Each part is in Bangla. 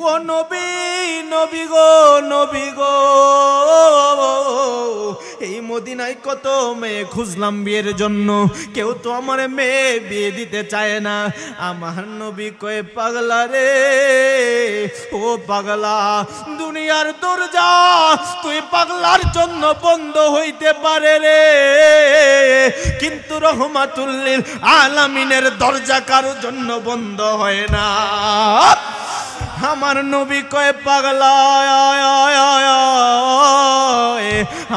ও নবী, নবী গো, নবী গো, এই মদিনায় কত মেয়ে খুঁজলাম বিয়ের জন্য, কেউ তো আমার মেয়ে বিয়ে দিতে চায় না। আমার নবী কয়ে পাগলা রে, ও পাগলা, দুনিয়ার দরজা তুই পাগলার জন্য বন্ধ হইতে পারে রে, কিন্তু রহমাতুল লিল আলামিনের দরজা কারোর জন্য বন্ধ হয় না। আমার নবী কয় পাগলা,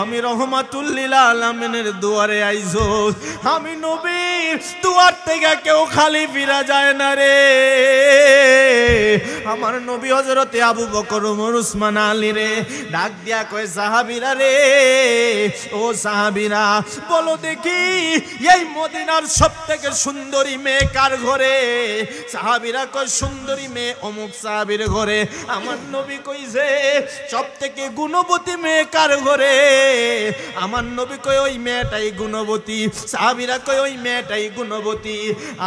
আমি রহমাতুল লিল আলামিনের দুয়ারে আইছো, আমি নবীর দুয়ার থেকে কেউ খালি ফিরা যায় না রে। আমার নবী হযরতে আবু বকর, ওমর, উসমান, আলী রে ডাক দিয়া কয় সাহাবীরা রে, ও সাহাবীরা বলো দেখি এই মদিনার সবথেকে সুন্দরী মেয়ে কার ঘরে? সাহাবীরা কয় সুন্দরী মেয়ে অমুক সাহাবীর ঘরে। আমার নবী কইছে সবথেকে গুণবতী মেয়ে কার ঘরে? আমার নবী কয় ওই মেয়েটাই গুণবতী। সাহাবীরা কয় ওই মেয়েটাই গুণবতী।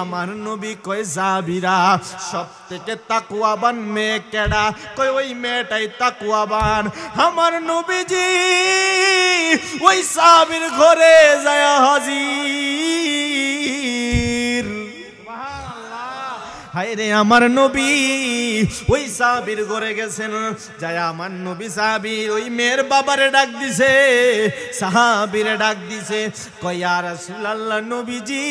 আমার নবী কয় সাহাবীরা সবথেকে তাকওয়াবান মেয়ে কেডা? কয় ওই মেয়েটাই তাকওয়াবান। আমার নবীজি ওই সাহাবীর ঘরে যায় হাজির। হায় রে আমার নবী ওই সাহাবীর ঘরে গেছেন, যায় আমার নবী সাহাবীর ওই মেয়ের বাবারে ডাক দিছে, সাহাবীরে ডাক দিছে, কয় ইয়া রাসূলুল্লাহ, নবীজি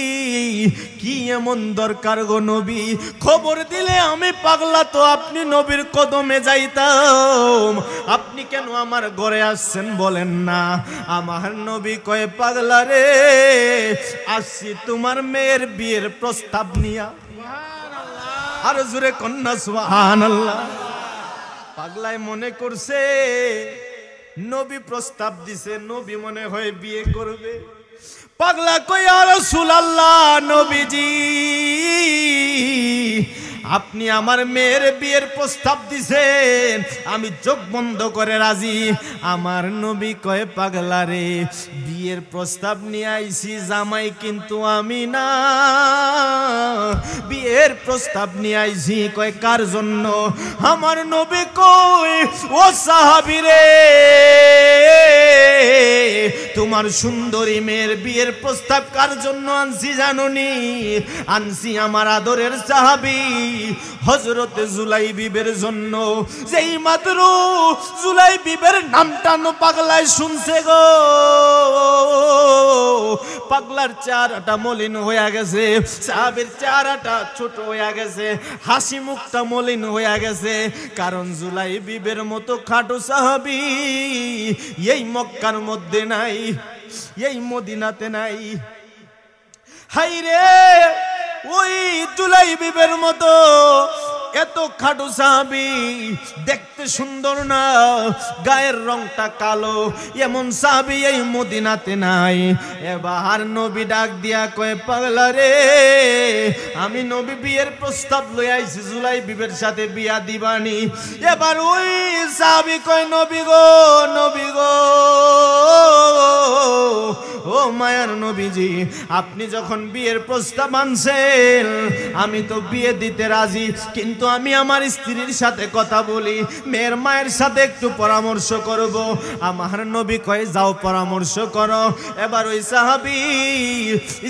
কি এমন দরকার গো নবী? খবর দিলে আমি পাগলা তো আপনি নবীর কদমে যাইতাম, আপনি কেন আমার ঘরে আসছেন বলেন না? আমার নবী কয় পাগলা রে, আসছি তোমার মেয়ের বিয়ের প্রস্তাব নিয়া। আর জোরে কন্যা সুবহানাল্লাহ। পাগলায় মনে করছে নবী প্রস্তাব দিছে, নবী মনে হয় বিয়ে করবে। পাগলা কই ইয়া রাসূলুল্লাহ, নবীজি আপনি আমার মেয়ের বিয়ের প্রস্তাব দিছেন, আমি চোখ বন্ধ করে রাজি। আমার নবী কয় পাগলা রে, বিয়ের প্রস্তাব নিয়ে আইছি জামাই কিন্তু আমি না, বিয়ের প্রস্তাব নিয়ে আইছি। কয় কার জন্য? আমার নবী কয় ও সাহাবী রে, তোমার সুন্দরী মেয়ের বিয়ের প্রস্তাব কার জন্য আনছি জানোনি? আনছি আমার আদরের সাহাবী হযরতে জুলাইবিবের জন্য। যেই মাত্র জুলাইবিবের নামটা পাগলায় শুনছে গো, পাগলার চেহারাটা মলিন হয়ে গেছে, সাহাবীর চেহারাটা ছোট হয়ে গেছে, হাসি মুখটা মলিন হয়ে গেছে। কারণ জুলাইবিবের মতো খাটো সাহাবী এই মক্কার মধ্যে নাই, এই মদিনাতে নাই। হাই রে, ওই জুলাইবিবের মতো এত খাটো সাহাবী, দেখতে সুন্দর না, গায়ের রংটা কালো, এমন সাহাবী এই মদিনাতে নাই। এবার নবী ডাক দিয়া কয় পাগলা রে, আমি নবী বিয়ের প্রস্তাব লই আইছি, জুলাইবিবের সাথে বিয়া দিবানি। এবার ওই সাহাবী কয় নবী গো, নবী গো, ও মায়ার নবীজি আপনি যখন বিয়ের প্রস্তাব আনছেন আমি তো বিয়ে দিতে রাজি, কিন্তু আমি আমার স্ত্রীর সাথে কথা বলি, মেয়ের মায়ের সাথে একটু পরামর্শ করব। আমার নবী কয় যাও পরামর্শ করো। এবার ওই সাহাবী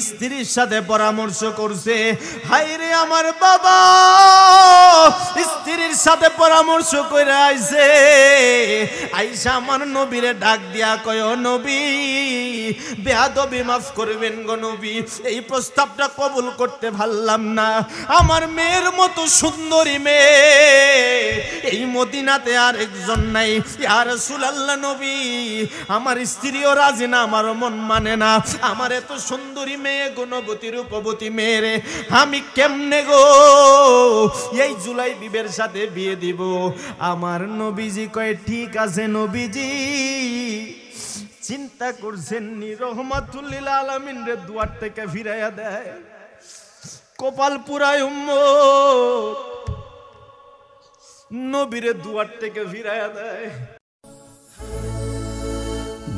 স্ত্রীর সাথে পরামর্শ করছে। হায়রে আমার বাবা স্ত্রীর সাথে পরামর্শ করে আইছে, আইসা আমার নবীরে ডাক দিয়া কয় ও নবী বেয়াদবি মাফ করবেন গো নবী, এই প্রস্তাবটা কবুল করতে পারলাম না। আমার মেয়ের মতো সুন্দরী মেয়ে এই মদিনাতে আর একজন নাই। ইয়া রাসূলুল্লাহ নবী আমার স্ত্রীও রাজি না, আমার মন মানে না, আমার এত সুন্দরী মেয়ে গুণবতী রূপবতী মেয়ে আমি কেমনে গো এই জুলাইবিবের সাথে বিয়ে দিব? আমার নবীজি কয় ঠিক আছে নবীজি, চিন্তা করছেন নি রহমাতুল লিল আলামিন রে দুয়ার থেকে ফিরাইয়া দেয়। কপাল পুরায় উম্মত নবীরে দুয়ার থেকে ফিরাইয়া দেয়।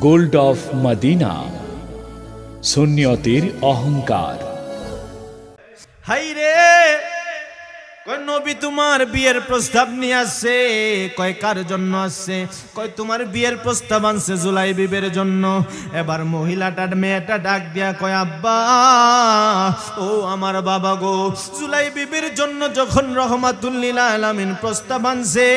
গোল্ড অফ মদিনা, সুন্নিয়তের অহংকার। হাই রে কয় নবী তোমার বিয়ের প্রস্তাব নিয়ে আসছে। কয় কার জন্য আসছে? কয় তোমার বিয়ের প্রস্তাব আনছে জুলাই বিবির জন্য। এবার মহিলাটার মেয়েটা ডাক দিয়া কয় আব্বা ও আমার বাবা গো, জুলাই বিবির জন্য যখন রহমাতুল লিল আলামিন প্রস্তাব আনছে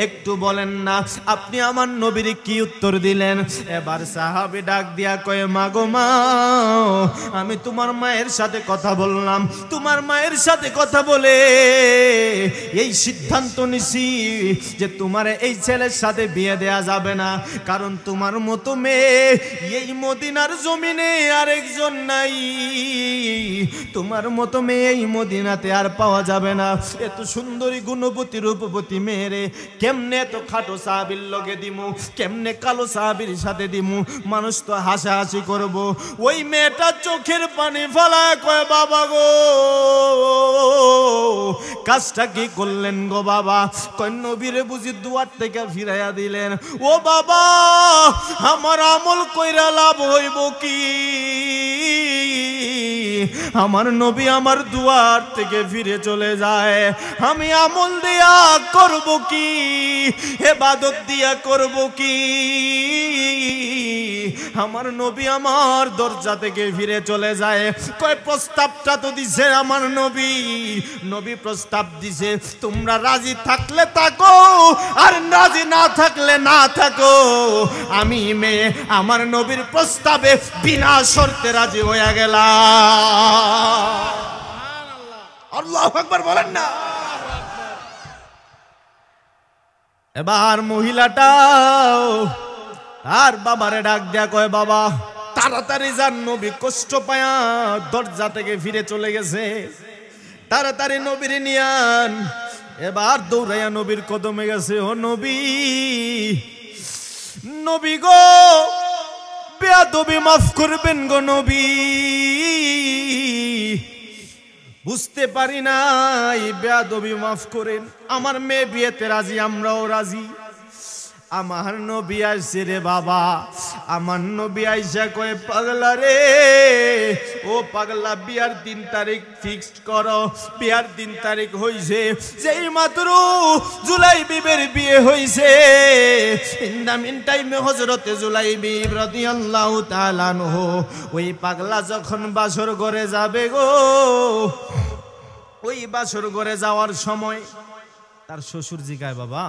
একটু বলেন না আপনি আমার নবীর কি উত্তর দিলেন? এবার সাহাবী ডাক দিয়া কয় মা গো মা, আমি তোমার মায়ের সাথে কথা বললাম, তোমার মায়ের সাথে কথা বলে এই সিদ্ধান্ত নিছি যে তোমার এই ছেলের সাথে বিয়ে দেয়া যাবে না, কারণ তোমার মতো মেয়ে এই মদিনার জমিনে আরেকজন নাই, তোমার মতো মেয়ে এই মদিনাতে আর পাওয়া যাবে না। এত সুন্দরী গুণবতী রূপবতী মেয়েরে কেমনে এত খাটো সাহাবীর লগে দিমু, কেমনে কালো সাহাবীর সাথে দিমু, মানুষ তো হাসাহাসি করব। ওই মেয়েটা চোখের পানি ফেলায় কয় বাবা গো কাজটা কি করলেন গো বাবা? কয় নবীরে বুঝি দুয়ার থেকে ফিরাইয়া দিলেন। ও বাবা আমার আমল কইরা লাভ হইব কি? আমার নবী আমার দুয়ার থেকে ফিরে চলে যায়, আমি আমল দিয়া করব কি, ইবাদত দিয়া করব কি? আমার নবী আমার দরজা থেকে ফিরে চলে যায়। কয় প্রস্তাবটা তো দিছে আমার নবী, নবী প্রস্তাব দিছে তোমরা রাজি থাকলে থাকো আর রাজি না থাকলে না থাকো, আমি মেয়ে আমার নবীর প্রস্তাবে বিনা শর্তে রাজি হয়ে গেলাম। আল্লাহু আকবার বলেন না। এবার মহিলাটাও আর বাবারে ডাক দেয়া কয় বাবা তাড়াতাড়ি যান, নবী কষ্ট পায়া দরজা থেকে ফিরে চলে গেছে, তাড়াতাড়ি নবীর নিয়ান। এবার দৌড়াইয়া নবীর কদমে গেছে। ও নবী, নবী গো বেয়াদবি মাফ করবেন গো নবী, বুঝতে পারি নাই, বেয়াদবি মাফ করেন, আমার মেয়ে বিয়েতে রাজি, আমরাও রাজি। আমার নবী আইছে রে বাবা, আমার নবী আইসা কয় পাগলা রে ও পাগলা বিয়ার 3 তারিখ ফিক্সড করো। বিয়ার 3 তারিখ হইছে, যেই মাত্র জুলাই বিবির বিয়ে হইছে, ইন দা মিন টাইমে হযরতে জুলাই বিবি রাদিয়াল্লাহু তাআলা আনহু ওই পাগলা যখন বাসর ঘরে যাবে গো, ওই বাসর ঘরে যাওয়ার সময় তার শ্বশুর জিগায় বাবা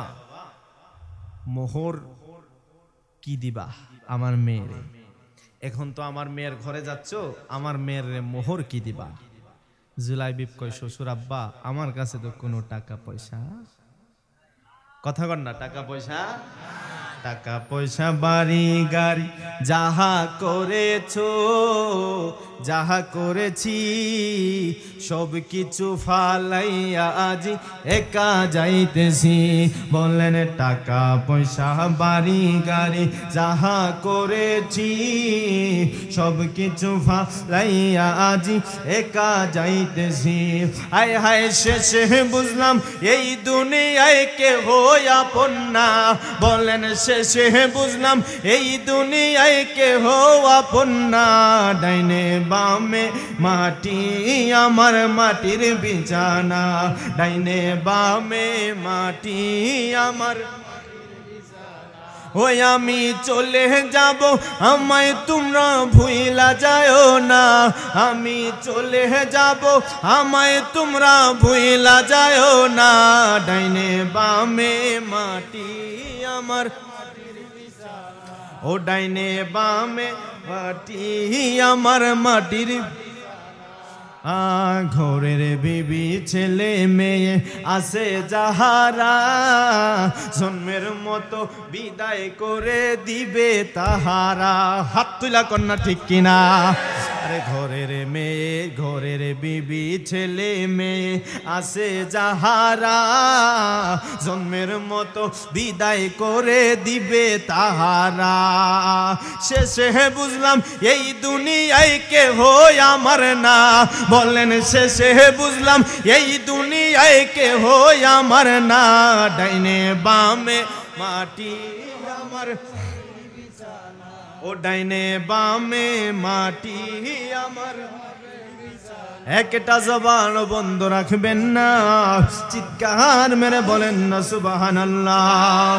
মোহর কি দিবা আমার মেয়েরে? এখন তো আমার মেয়ের ঘরে যাচ্ছ, আমার মেয়ের মোহর কি দিবা? জুলাই বিবি কয় শ্বশুর আব্বা আমার কাছে তো কোনো টাকা পয়সা, কথা কন না, টাকা পয়সা, টাকা পয়সা বাড়ি গাড়ি যাহা করেছো যাহা করেছি সব কিছু ফালাইয়া আজি একা যাইতেছি। বললেন টাকা পয়সা বাড়ি গাড়ি যাহা করেছি সব কিছু ফালাইয়া আজি একা যাইতেছি। হায় হায় শেষে বুঝলাম এই দুনিয়ায় কেহ আপন না। বলেন শেষে বুঝলাম এই দুনিয়ায় কেহ আপন না। ডাইনে বামে মাটি আমার মাটির বিছানা, ডাইনে বামে মাটি আমার। ওই আমি চলে যাব আমায় তোমরা ভুইলা যাও না, আমি চলে যাব আমায় তোমরা ভুইলা যাও না। ডাইনে বামে মাটি আমার, ও ডাইনে বামে মাটি আমার মাটির। ঘরের বিবি ছেলে মেয়ে আছে যাহারা জন্মের মতো বিদায় করে দিবে তাহারা। হাত তুলা কন্যা ঠিক কিনা? আরে ঘরের মেয়ে ঘরের বিবি ছেলে মেয়ে আছে যাহারা জন্মের মতো বিদায় করে দিবে তাহারা। শেষে বুঝলাম এই দুনিয়ায় কেহ আমার না। বলেন শেষে বুঝলাম এই দুনিয়ায় কেহ আমার না। ডাইনে বামে মাটি আমার, ও ডাইনে বামে মাটি আমার। একটা জবান বন্ধ রাখবেন না, চিৎকার মেরে বলেন না সুবহানাল্লাহ।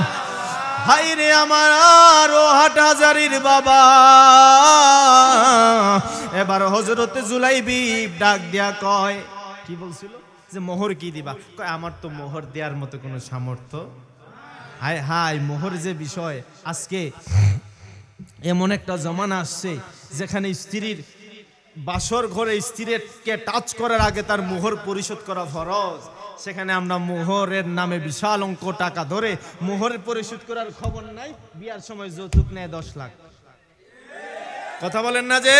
হায়রে আমার ও হাটহাজারীর বাবা, এবার হযরত জুলাইবি ডাক দিয়া কয়, কি বলছিল যে মোহর কি দিবা? কয় আমার তো মোহর দেওয়ার মতো কোনো সামর্থ্য। হায় হায়, মোহর যে বিষয়, আজকে এমন একটা জমানা আসছে যেখানে স্ত্রীর বাসর ঘরে স্ত্রীকে টাচ করার আগে তার মোহর পরিশোধ করা ফরজ। সেখানে আমরা মোহরের নামে বিশাল অঙ্ক টাকা ধরে মোহরের পরিশোধ করার খবর নাই, বিয়ার সময় যৌতুক নেয় 10 লাখ। কথা বলেন না যে?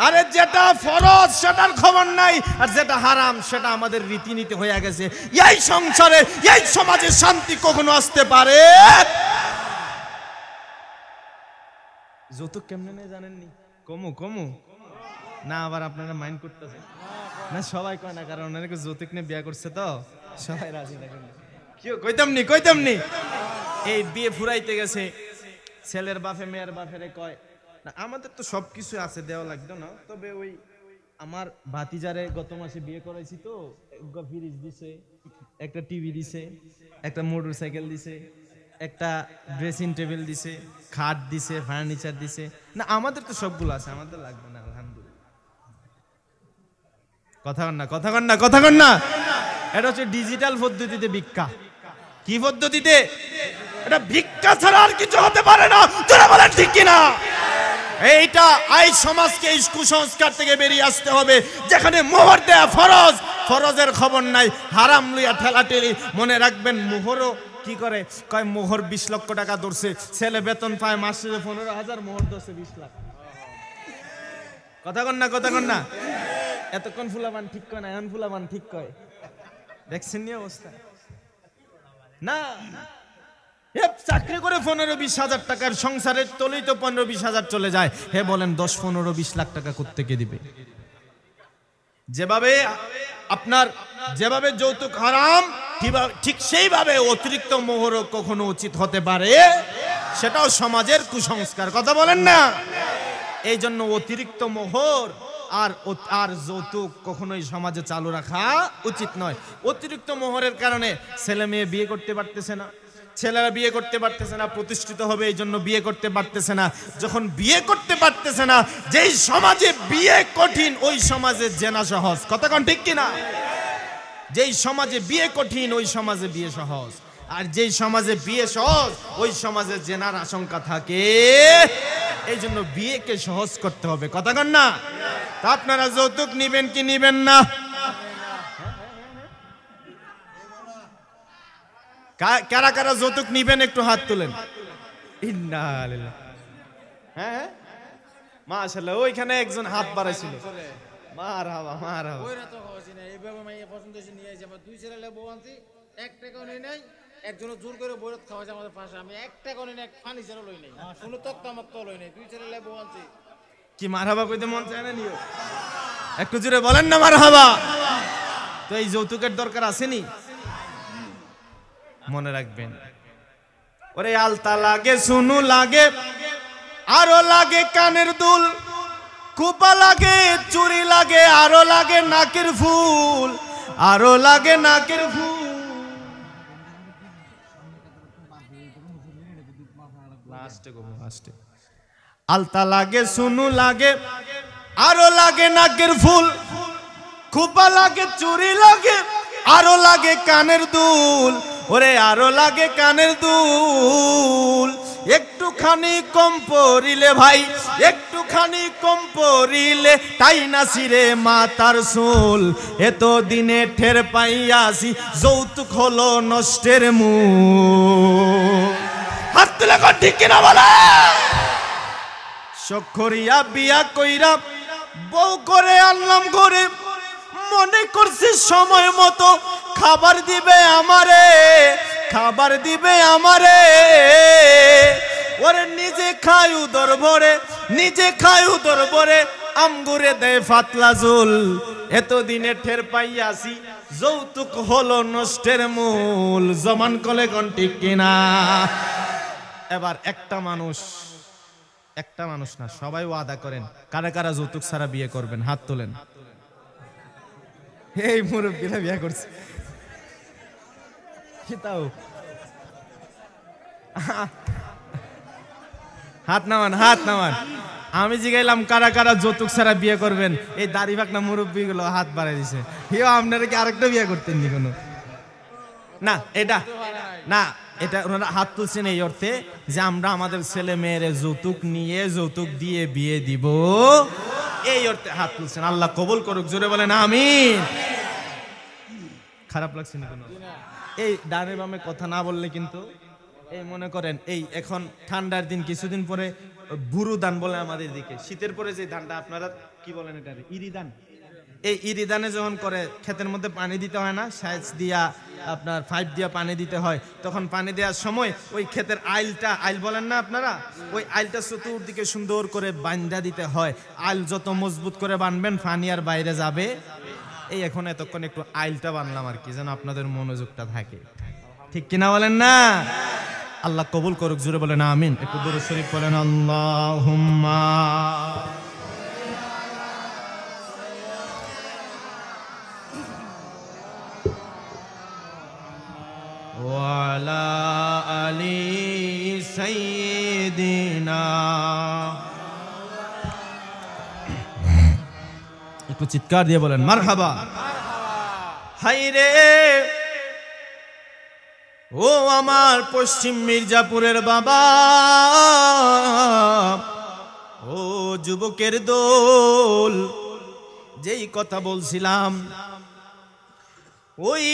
আরে যেটা ফরজ সেটার খবর নাই, আর যেটা হারাম সেটা আমাদের রীতিনীতি হয়ে গেছে। এই সংসারে, এই সমাজে শান্তি কখনো আসতে পারে? যৌতুক কেমনে নেই জানেননি? কমু কমু না, আবার আপনারা মাইন্ড করতেছেন না? সবাই কয় না, কারণ অনেকে যৌতুক নিয়ে বিয়ে করছে তো সবাই রাজি দেখেন। কেউ কইতামনি এই বিয়ে ফুরাইতে গেছে, ছেলের বাপে মেয়ের বাপেরে কয় না আমাদের তো সবকিছু আছে, দেওয়া লাগতো না, তবে ওই আমার ভাতিজারে গত মাসে বিয়ে করাইছি তো ফ্রিজ দিছে, একটা টিভি দিছে, একটা মোটরসাইকেল দিছে, একটা ড্রেসিং টেবিল দিছে, খাট দিছে, ফার্নিচার দিছে। না আমাদের তো সবগুলো আছে, আমাদের লাগবে না আলহামদুলিল্লাহ। কথা কন না। এটা হচ্ছে ডিজিটাল পদ্ধতিতে ভিক্ষা। কি পদ্ধতিতে? এটা ভিক্ষা ছাড়া আর কিছু হতে পারে না। তোরা বলেন ঠিক কিনা? এইটা এই সমাজকে এই কুসংস্কার থেকে বেরিয়ে আসতে হবে, যেখানে মোহর দেয়া ফরজ, ফরজের খবর নাই, হারাম লইয়া ঠেলাঠেলি। মনে রাখবেন মোহরও কি করে, কয় মোহর 20 লক্ষ টাকা ধরছে, ছেলে বেতন পায় মাসে 15,000, মোহর ধরছে 20 লাখ। কথা কন না। এতক্ষণ ফুলাবান ঠিক কয় না, এখন ফুলাবান ঠিক কয়। দেখছেন নি অবস্থা? না চাকরি করে 15-20 হাজার টাকার সংসারের তলেই তো 15-20 হাজার চলে যায়। হে বলেন 10-15-20 লাখ টাকা কোত্থেকে দিবে? যেভাবে যৌতুক হারাম, ঠিক সেইভাবে অতিরিক্ত মোহর কখনো উচিত হতে পারে, সেটাও সমাজের কুসংস্কার। কথা বলেন না? এই জন্য অতিরিক্ত মোহর আর যৌতুক কখনোই সমাজে চালু রাখা উচিত নয়। অতিরিক্ত মোহরের কারণে ছেলে মেয়ে বিয়ে করতে পারতেছে না, ছেলেরা বিয়ে করতে পারতেছে না, প্রতিষ্ঠিত হবে এই জন্য বিয়ে করতে পারতেছে না। যখন বিয়ে করতে পারতেছে না, যেই সমাজে বিয়ে কঠিন ওই সমাজে জেনা সহজ। কথা কোন ঠিক কিনা? যেই সমাজে বিয়ে কঠিন ওই সমাজে বিয়ে সহজ, আর যেই সমাজে বিয়ে সহজ ওই সমাজে জেনার আশঙ্কা থাকে। এই জন্য বিয়েকে সহজ করতে হবে। কথা কোন না? তা আপনারা যৌতুক নিবেন কি নিবেন না? কারা কারা যৌতুক নিবেন একটু হাত তুলেন। ইন্নালিল্লাহ। হ্যাঁ মাশাআল্লাহ, ওইখানে একজন হাত বাড়াইছিল। মারহাবা। ওইরা তো হচ্ছে না, এইভাবে মাইয়া পছন্দ হয়েছে নিয়ে আসে। আমার 2 ছেলে বউ আনছি, 1 টাকাও নেই নাই। একজন জোর করে বইরত খাওয়াছে আমাদের পাশে, আমি 1 টাকাও নেই, এক ফার্নিচারও লই নাই, কোনো তক্তা মত লই নাই। 2 ছেলে বউ আনছি। কি মারহাবা কইতে মন চায় না নিও? একটু জোরে বলেন না মারহাবা। তো এই যৌতুকের দরকার আসেনি? মনে রাখবেন, ওরে আলতা লাগে, সুনু লাগে, আরো লাগে কানের দুল, কুপা লাগে, চুরি লাগে, আরো লাগে নাকের ফুল, আরো লাগে নাকের ফুল। আলতা লাগে, সুনু লাগে, আরো লাগে নাকের ফুল, কুপা লাগে, চুরি লাগে, আরো লাগে কানের দুল। ওরে আরো লাগে কানের দুল। একটুখানি কম পরিলে ভাই, একটুখানি কম পরিলে তাই না সিরে মাতার চুল। এত দিনে ঠের পাইয়াছি যৌতুক হলো নষ্টের মূল। হাত তুলে কর ঠিক কিনা বলে? সখরিয়া বিয়া কইরা বউ করে আনলাম ঘরে, মনে করছি সময় মতো খাবার দিবে আমারে, খাবার দিবে আমারে। ওরে নিজে খাই উদর ভরে, নিজে খাই উদর ভরে, আমগুরে দেয় পাতলা ঝোল। এতদিনে ঠের পাইয়াছি যৌতুক হলো নষ্টের মূল। জমান কলে কোন ঠিক কিনা? এবার একটা মানুষ না, সবাই ওয়াদা করেন, কারা কারা যৌতুক ছাড়া বিয়ে করবেন? হাত তোলেন। এই মুরব্বীরা বিয়া করছে কি তাও হাত নামান হাত নামান। আমি জিগাইলাম কারা কারা যৌতুক ছাড়া বিয়ে করবেন, এই দাড়ি ফাঁকনা মুরব্বী গুলো হাত বাড়াই দিছে। হিও আপনারা কি আরেকটা বিয়ে করতেন নি কোনো? না এটা না, এটা ওনারা হাত তুলছেন এই অর্থে যে আমরা আমাদের ছেলে মেয়েরে যৌতুক নিয়ে যৌতুক দিয়ে বিয়ে দিব, এই অর্থে হাত তুলছেন। আল্লাহ কবুল করুক, জোরে বলেন আমিন। খারাপ লাগছে না কোনো? এই ডানে বামে কথা না বললে কিন্তু এই মনে করেন এই এখন ঠান্ডার দিন, কিছুদিন পরে বুরু ধান বলে আমাদের দিকে, শীতের পরে যে ধানটা আপনারা কি বলেন এটা ইরি ধান, এই ইরি ধানে যখন করে ক্ষেতের মধ্যে পানি দিতে হয় না, সেচ দিয়া আপনার পাইপ দিয়া পানি দিতে হয়, তখন পানি দেওয়ার সময় ওই ক্ষেতের আইলটা, আইল বলেন না আপনারা, ওই আইলটা চতুর্দিকে সুন্দর করে বান্ধা দিতে হয়। আইল যত মজবুত করে বানবেন পানি আর বাইরে যাবে। এই এখন এতক্ষণ একটু আইলটা বানলাম আর কি, যেন আপনাদের মনোযোগটা থাকে, ঠিক কিনা বলেন না? আল্লাহ কবুল করুক, জোরে বলেন আমিন। একটু দুরূদ শরীফ বলেন আল্লাহুম্মা ওয়া আলা আলি সাইয়্যিদিনা। একটু চিৎকার দিয়ে বলেন মারহাবা। হাইরে ও আমার পশ্চিম মির্জাপুরের বাবা, ও যুবকের দল, যেই কথা বলছিলাম ওই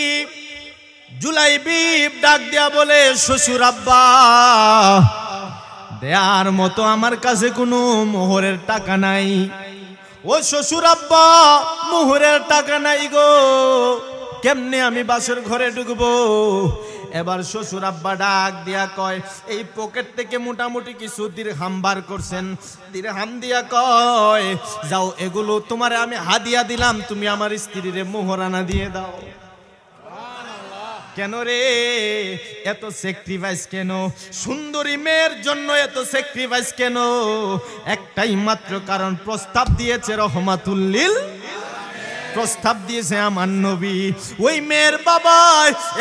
জুলাইবি ডাক দিয়া বলে, শ্বশুর আব্বা দেয়ার মতো আমার কাছে কোনো মোহরের টাকা নাই। ও শ্বশুর আব্বা মোহরের টাকা নাই গো, কেমনে আমি বাসর ঘরে ঢুকবো? এবার শ্বশুর আব্বা ডাক দিয়া কয়, এই পকেট থেকে মোটামুটি কিছু দিরহাম বার করছেন, দিরহাম দিয়া কয় যাও এগুলো তোমার আমি হাদিয়া দিলাম, তুমি আমার স্ত্রীরে মোহরানা দিয়ে দাও। কেন রে এত স্যাক্রিফাইস কেন? সুন্দরী মেয়ের জন্য এত স্যাক্রিফাইস কেন? একটাই মাত্র কারণ, প্রস্তাব দিয়েছে রহমাতুল লিল, প্রস্তাব দিয়েছে আমার নবী। ওই মেয়ের বাবা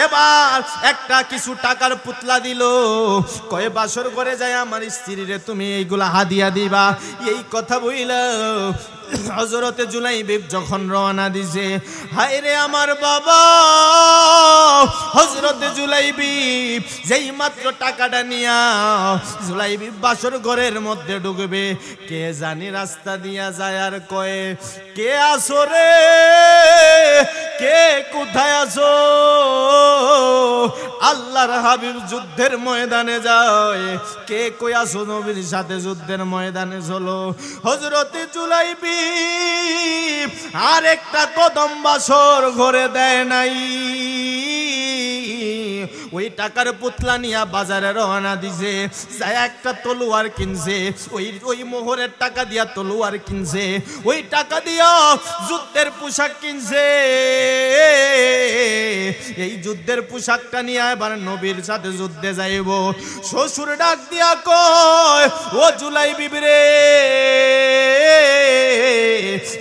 এবার একটা কিছু টাকার পুতলা দিল, কয়ে বাসর ঘরে যায় আমার স্ত্রীরে তুমি এইগুলা হাদিয়া দিবা। এই কথা বইলা হযরতে জুলাইবিব যখন রওনা দিছে, হায় রে আমার বাবা, হযরতে জুলাইবিব যেই মাত্র টাকাটা নিয়া জুলাইবিব বাসর ঘরের মধ্যে ঢুকবে, কে জানি রাস্তা দিয়া যায় আর কয়ে, কে আসো রে, কে কোথায় আসো? আল্লাহর হাবিব যুদ্ধের ময়দানে যায়, কে কই আসো? নবীর সাথে যুদ্ধের ময়দানে চলো। হযরতে জুলাইবিব আর একটা কদম বাসর ঘরে দেয় নাই, ওই টাকার পুতলা নিয়া বাজারে রওনা দিছে, যায় একটা তলোয়ার কিনছে, ওই মোহরের টাকা দিয়া তলোয়ার কিনছে, ওই টাকা দিয়া যুদ্ধের পোশাক কিনছে। এই যুদ্ধের পোশাকটা নিয়ে এবার নবীর সাথে যুদ্ধে যাইব। শ্বশুর ডাক দিয়া কয়, ও জুলাইবিব রে,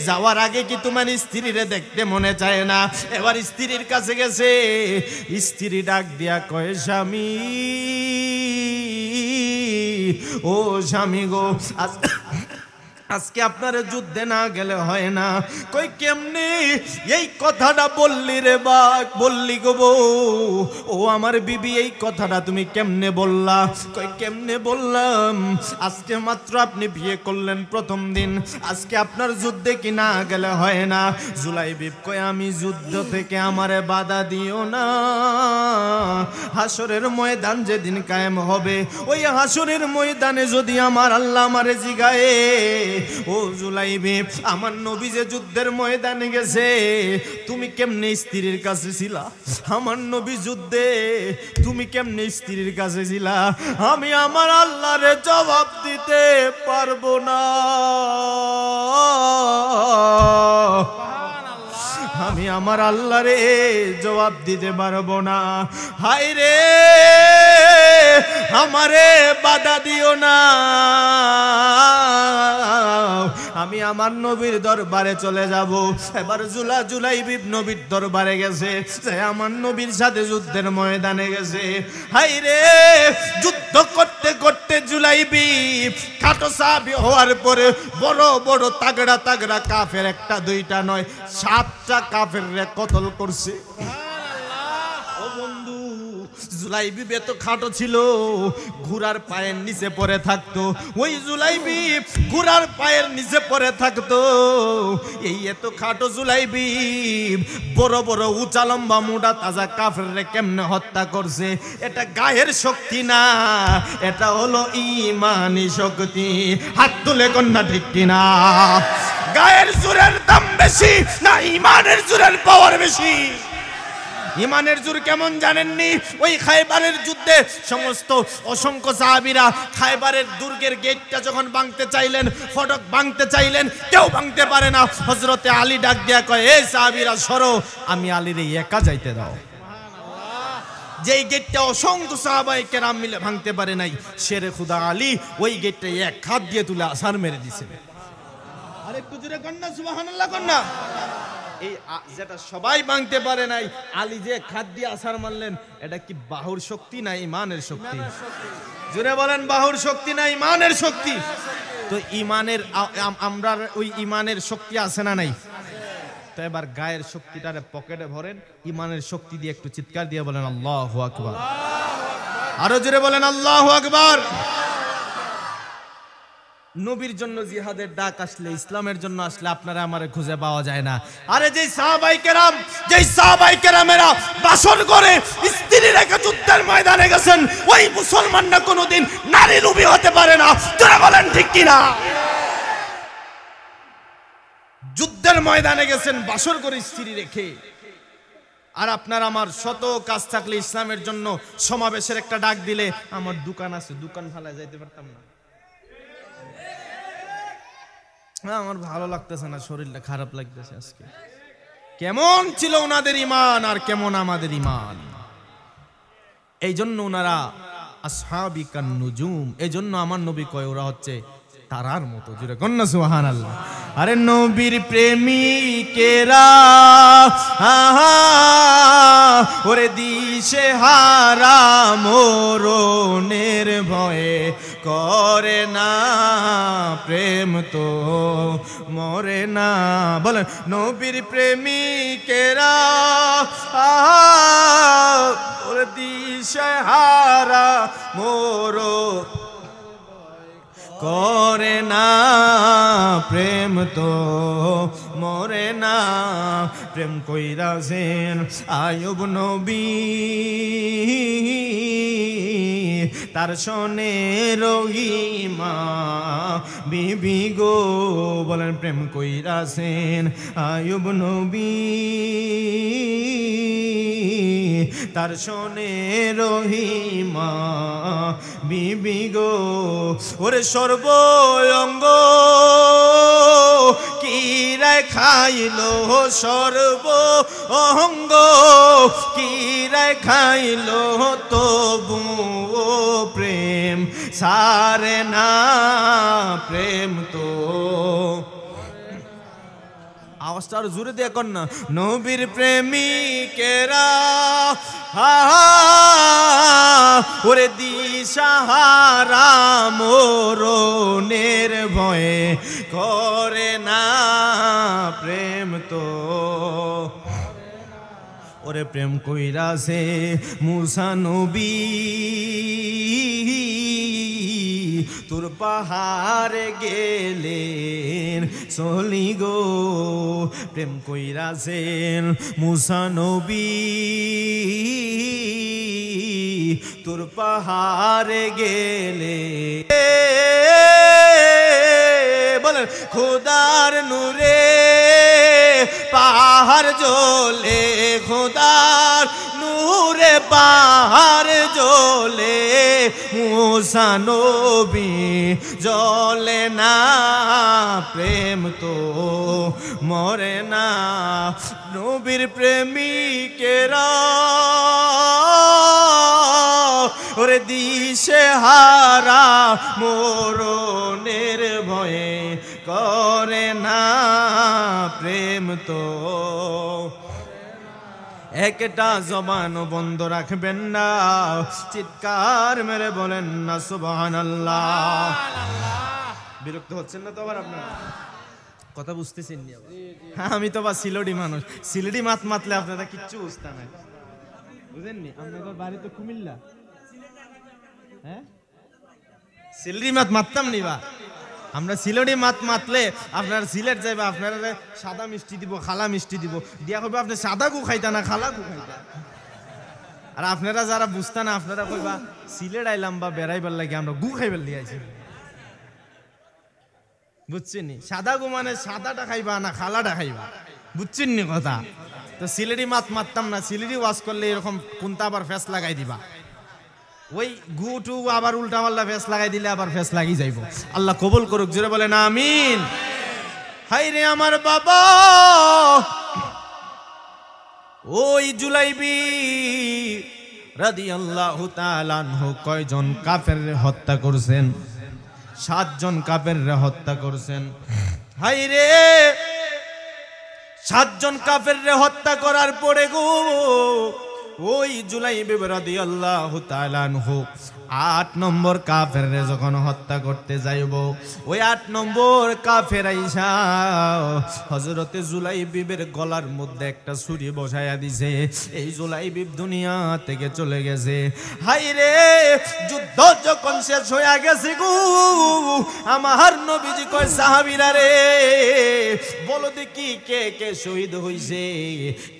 যাওয়ার আগে কি তোমার স্ত্রীরে দেখতে মনে চায় না? এবার স্ত্রীর কাছে গেছে, স্ত্রী ডাক দিয়া কয়, স্বামী ও স্বামী গো, আজকে আপনার যুদ্ধে না গেলে হয় না। কই কেমনে এই কথাটা বললি রে বাক, বললি গো বউ? ও আমার বিবি এই কথাটা তুমি কেমনে বললা? কই কেমনে বললাম, আজকে মাত্র আপনি বিয়ে করলেন প্রথম দিন, আজকে আপনার যুদ্ধে কি না গেলে হয় না? জুলাইবিব কয়, আমি যুদ্ধ থেকে আমারে বাধা দিও না, হাসরের ময়দান যেদিন কায়েম হবে, ওই হাসরের ময়দানে যদি আমার আল্লাহ আমারে জিগায়ে, ও জুলাইবিব আমার নবী যে যুদ্ধের ময়দানে গেছে, তুমি কেমনে স্ত্রীর কাছে ছিলা? আমার নবী যুদ্ধে তুমি কেমনে স্ত্রীর কাছে ছিলা? আমি আমার আল্লাহরে জবাব দিতে পারবো না, আমি আমার আল্লাহরে জবাব দিতে পারবো না। হায় রে আমারে বাধা দিও না, আমি আমার নবীর দরবারে চলে যাব। এবার জুলাইব নবীর দরবারে গেছে, আমার নবীর সাথে যুদ্ধের ময়দানে গেছে। হাই রে, যুদ্ধ করতে করতে জুলাইবি খাটো সাহাবী হওয়ার পরে বড় বড় তাগড়া তাগড়া কাফের, একটা দুইটা নয় 7টা কাফের রে কতল করছে। ও বন্ধু, জুলাইবি এত খাটো ছিল, ঘোড়ার পায়ের নিচে পড়ে থাকতো। ওই জুলাইবি ঘোড়ার পায়ের নিচে পড়ে থাকতো। এই এত খাটো জুলাইবি বড় বড় উঁচা লম্বা মোটা তাজা কাফেররে কেমনে হত্যা করছে? এটা গায়ের শক্তি না, এটা হলো ঈমানি শক্তি। হাত তুলে কন্যা ঠিক কিনা? গায়ের জোরের দাম বেশি না ঈমানের জোরের পাওয়ার বেশি? ইমানের জোর কেমন জানেননি? ওই খায়বারের যুদ্ধে সমস্ত অসংখ্য সাহাবীরা খায়বারের দুর্গের গেটটা যখন ভাঙতে চাইলেন, ফটক ভাঙতে চাইলেন, কেউ ভাঙতে পারে না। হযরতে আলী ডাক দিয়া কয়, এই সাহাবীরা সরো, আমি আলীর একা যাইতে দাও। যেই গেটটা অসংখ্য সাহাবায়ে কেরাম মিলে ভাঙতে পারে নাই, শেরে খুদা আলী ওই গেটটা এক হাত দিয়ে তুলে আছাড় মেরে দিয়েছে। আরে একটু জোরে কন্যা সুবহানাল্লাহ কন্যা। এই যেটা সবাই ভাঙতে পারে নাই, আলী যে খাদ দিয়ে আছাড় মারলেন, এটা কি বাহুর শক্তি না ঈমানের শক্তি? জোরে বলেন, বাহুর শক্তি না ঈমানের শক্তি? তো ঈমানের আমরা ওই ঈমানের শক্তি আছে না নাই? তো এবার গায়ের শক্তিটারে পকেটে ভরেন, ঈমানের শক্তি দিয়ে একটু চিৎকার দিয়ে বলেন আল্লাহু আকবার। আরো জোরে বলেন আল্লাহু আকবার। নবীর জন্য জিহাদের ডাক আসলে, ইসলামের জন্য আসলে আপনারা আমারে খুঁজে পাওয়া যায় না। আরে যেই সাহাবায়ে কেরামেরা বাসর করে স্ত্রী রেখে যুদ্ধের ময়দানে গেছেন, ওই মুসলমানরা কোনোদিন নারী রূপী হতে পারে না। তোরা বলেন ঠিক কিনা? যুদ্ধের ময়দানে গেছেন বাসর করে স্ত্রী রেখে। আর আপনার আমার শত কাজ থাকলে, ইসলামের জন্য সমাবেশের একটা ডাক দিলে, আমার দোকান আছে, দোকান ফালায় যাইতে পারতাম না। আমার ভালো লাগতেছে না, শরীরটা খারাপ লাগতেছে আজকে। কেমন ছিল ওনাদের ঈমান আর কেমন আমাদের ঈমান। এই জন্য ওনারা আসহাবিকান নুজুম। এই জন্য আমার নবী কয় ওরা হচ্ছে তারার মতো। জুড়ে কন্যা সুবহানাল্লাহ। আরে নবীর প্রেমিকেরা ওরে দিশে হারা মরণের ভয়ে করে না প্রেম তো মরে না। বলেন, নবীর প্রেমিকেরা ওরে দিশে হারা মরণ করে না প্রেম তো মরে না। প্রেম কইরাছেন আয়ুব নবী, তার শোনে রহিমা বিবি গো। বলেন, প্রেম কইরাছেন আয়ুব নবী, তার শোনে রহিমা বিবি গো। ওরে সর্বঙ্গ কিরায় খাইলো, সর্ব অঙ্গ কিরায় খাইলো, তবু প্রেম সারে না প্রেম তো। আওয়াজটা আর জোরে দিয়ে কর না। নবীর প্রেমিকেরা ওরে দিশাহারা মরণের ভয়ে করে না প্রেম তো। ওরে প্রেম কইরাছে মুসা নবী, তোর পাহাড়ে গেলেন চলি গো। প্রেম কইরাছেন মুসা নবী, তোর পাহাড়ে গেলে। বলেন, খোদার নূরে পাহাড় জ্বলে, খোদার নূরে পাহাড় জ্বলে, মুসা নবী জ্বলে না প্রেম তো মরে না। নবীর প্রেমিকেরা ওরে দিশে হারা মরণের ভয়ে করে একটা জবান বন্ধ রাখবেন না, চিৎকার মেরে বলেন না সুবহানাল্লাহ। বিরক্ত হচ্ছেন না তো আবার আপনারা? কথা বুঝতেছেন নি আবার? হ্যাঁ, আমি তো বা সিলেটি মানুষ, সিলেটি মাত মাতলে আপনারা কিচ্ছু বুঝতে নাই, বুঝেননি? আপনাদের বাড়ি তো কুমিল্লা, হ্যাঁ? সিলেটি মাত মারতাম নি বা আমরা, সিলেটি মাত মাতলে আপনার সিলেট যাইবা, আপনারা সাদা মিষ্টি দিব, খালা মিষ্টি দিব, দিয়া কইবা আপনি সাদা গু খাইতা না খালা গু খাইতা। আর আপনারা যারা বুঝতা না আপনারা কইবা সিলেট আইলাম বা বেড়াইবার লাগে আমরা গু খাইবার লিয়ে আইছি, বুঝছেন নি? সাদা গু মানে সাদাটা খাইবা না খালাটা খাইবা, বুঝছেন নি কথা? তো সিলেটি মাত মারতাম না, সিলেটি ওয়াজ করলে এরকম কোনটা আবার ফেস লাগাই দিবা, ওই গু টু আবার উল্টা পাল্টা ফেস লাগাই দিলে আবার ফেস লাগি যাইব। আল্লাহ কবুল করুক, জোরে বলেন আমিন। হাই রে আমার বাবা, ওই জুলাইবি রাদিয়াল্লাহু তাআলা আনহু কয়জন কাফেররে হত্যা করছেন? 7 জন কাফেররে হত্যা করছেন। হাই রে 7 জন কাফেররে হত্যা করার পরে গো ওই জুলাইবি রাদিয়াল্লাহু তাআলা আনহু 8 নম্বর কাফেররে যখন হত্যা করতে যাইব, ওই 8 নম্বর কাফের আইসা হযরতে জুলাইবিবের গলার মধ্যে একটা ছুরি বসায়া দিছে। এই জুলাইবিব দুনিয়া থেকে চলে গেছে। হাই রে যুদ্ধ যখন শেষ হয়ে গেছে গো, আমার নবীজি কয় সাহাবীরা রে বলো দেখি কে কে শহীদ হইছে,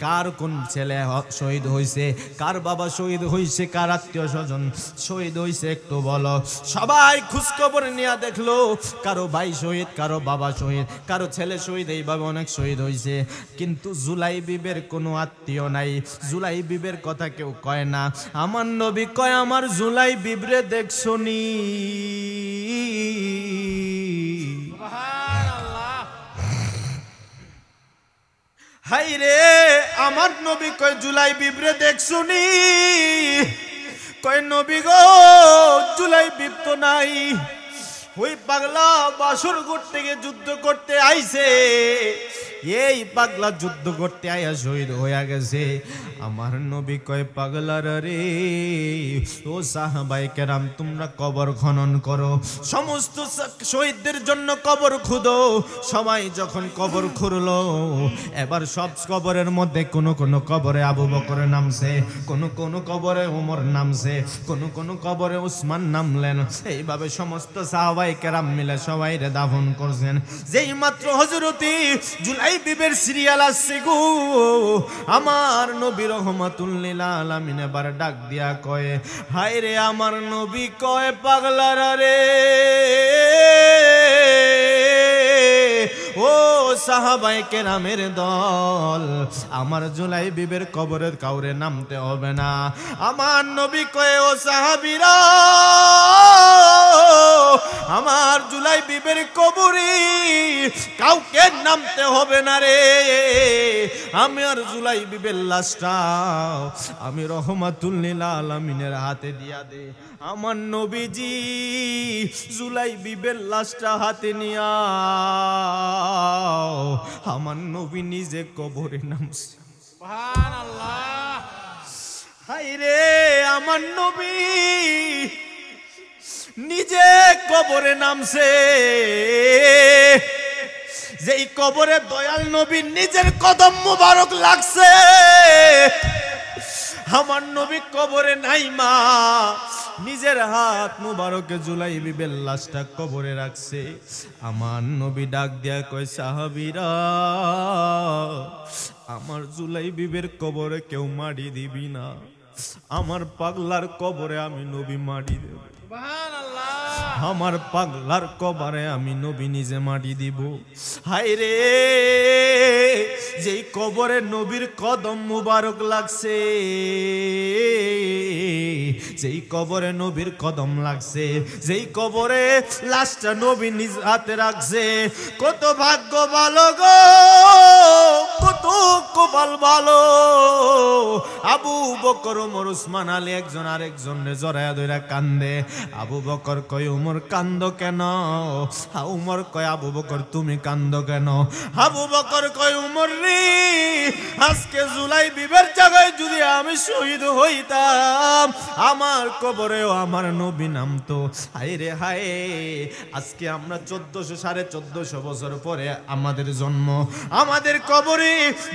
কার কোন ছেলে শহীদ হইছে, কার বাবা শহীদ হইছে, কার আত্মীয় স্বজন শহীদ হইছে একটু বলো। সবাই খোঁজ খবর নিয়ে দেখলো কারো ভাই শহীদ, কারো বাবা শহীদ, কারো ছেলে শহীদ, এইভাবে অনেক শহীদ হইছে। কিন্তু জুলাইবিবের কোনো আত্মীয় নাই, জুলাইবিবের কথা কেউ কয় না। আমার নবী কয় আমার জুলাইবিবরে দেখছনি? হাই রে আমার নবী কয় জুলাইবিবরে দেখছনি? কয় নবী গো জুলাইবিব তো নাই, ওই পাগলা বাসর করতে গিয়ে যুদ্ধ করতে আইছে, এই পাগলা যুদ্ধ করতে আয়া শহীদ হইয়া গেছে। আমার নবী কয় পাগলার রে ও সাহাবায়ে কেরাম তোমরা কবর খনন করো, সমস্ত শহীদদের জন্য কবর খুঁদো। সবাই যখন কবর খুঁড়লো, এবার সব কবরের মধ্যে কোন কোন কবরে আবু বকর নামছে, কোন কোন কবরে ওমর নামছে, কোন কোন কবরে উসমান নামলেন। এইভাবে সমস্ত সাহাবায়ে কেরাম মিলে সবাইরে দাফন করছেন। যেই মাত্র হযরতি জুলাইবিবের সিরিয়াল আসছে গো, আমার নবী রহমাতুল লিল আলামিন এবার ডাক দিয়া কয় হায় রে আমার নবী কয় পাগলারা রে ও সাহাবায়ে কেরামের দল, আমার জুলাইবিবের কবরে কাউরে নামতে হবে না। আমার নবী কয় ও সাহাবীরা আমার জুলাইবিবের কবরে কাউকে নামতে হবে না রে, আমার জুলাইবিবের লাশটা আমি রহমাতুল লিল আলামিনের হাতে দিয়া দে। আমার নবীজি জুলাইবিবের লাশটা হাতে নিয়া আমার নবী নিজে কবরে নামছে। সুবহানাল্লাহ। হায় রে আমার নবী নিজে কবরে নামছে, যেই কবরে দয়াল নবী নিজের কদম মুবারক লাগছে। আমার নবী কবরে নাই মা নিজের হাত মুবারকে জুলাইবিবের লাশটা কবরে রাখছে। আমার নবী ডাক দিয়া কয় সাহাবীরা আমার জুলাইবিবের কবরে কেউ মাটি দিবি না, আমার পাগলার কবরে আমি নবী মাটি দেব। আমার পাগলার কবরে আমি নবী নিজে মাটি দিব। হায় রে যেই কবরে নবীর কদম মুবারক লাগছে, যেই কবরে নবীর কদম লাগছে, যেই কবরে লাশটা নবী নিজ হাতে রাখছে, কত ভাগ্য ভালো গো কত কপাল ভালো। আবু বকর ওমর উসমান আলী একজন আরেকজনের জড়ায়া ধইরা কান্দে। আবু বকর কয় উমর কান্দো কেন? উমর কয় আবু বকর তুমি কান্দো কেন? আবু বকর কয় উমর রে, আজকে জুলাই বিবের জায়গায় যদি আমি শহীদ হইতাম, আমার কবরেও আমার নবী নামতো। হায় রে হায়, আজকে আমরা 1400 বছর পরে আমাদের জন্ম, আমাদের কবরে